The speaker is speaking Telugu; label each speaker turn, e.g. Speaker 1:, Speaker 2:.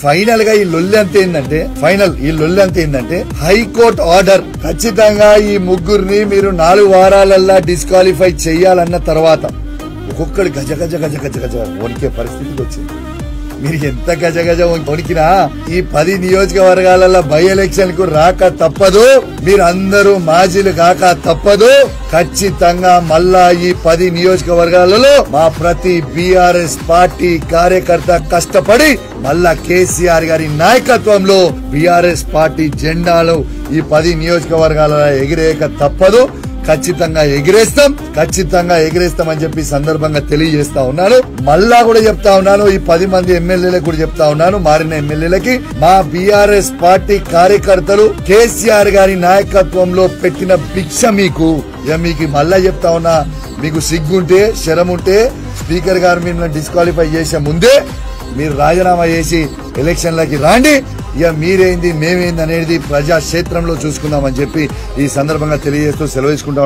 Speaker 1: ఫైనల్ గా ఈ లొల్లి అంత ఏంటంటే హైకోర్టు ఆర్డర్ ఖచ్చితంగా ఈ ముగ్గురిని మీరు 4 వారాలల్లా డిస్క్వాలిఫై చెయ్యాలన్న తర్వాత ఒక్కొక్కడు గజ వణికే పరిస్థితికి వచ్చింది. మీరు ఎంత గజ వణికినా ఈ 10 నియోజకవర్గాలలో బై ఎలక్షన్ కు రాక తప్పదు, మీరందరూ మాజీలు కాక తప్పదు. ఖచ్చితంగా మళ్ళా ఈ 10 నియోజకవర్గాలలో మా ప్రతి బీఆర్ఎస్ పార్టీ కార్యకర్త కష్టపడి మళ్ళా కేసీఆర్ గారి నాయకత్వంలో బీఆర్ఎస్ పార్టీ జెండాలు ఈ 10 నియోజకవర్గాలలో ఎగిరేయక తప్పదు. ఖచ్చితంగా ఎగిరేస్తామని చెప్పి సందర్భంగా తెలియజేస్తా ఉన్నాను. మళ్ళా కూడా చెప్తా ఉన్నాను, ఈ 10 మంది ఎమ్మెల్యేలకు కూడా చెప్తా ఉన్నాను, మారిన ఎమ్మెల్యేలకి మా బీఆర్ఎస్ పార్టీ కార్యకర్తలు కేసీఆర్ గారి నాయకత్వంలో పెట్టిన భిక్ష మీకు మళ్ళా చెప్తా ఉన్నా, మీకు సిగ్గుంటే శరముంటే స్పీకర్ గారు మిమ్మల్ని డిస్క్వాలిఫై చేసే ముందే మీరు రాజీనామా చేసి ఎలక్షన్లకి రాండి. ఇక మీరేంది మేమేంది అనేది ప్రజాక్షేత్రంలో చూసుకుందామని చెప్పి ఈ సందర్భంగా తెలియజేస్తూ సెలవు తీసుకుంటా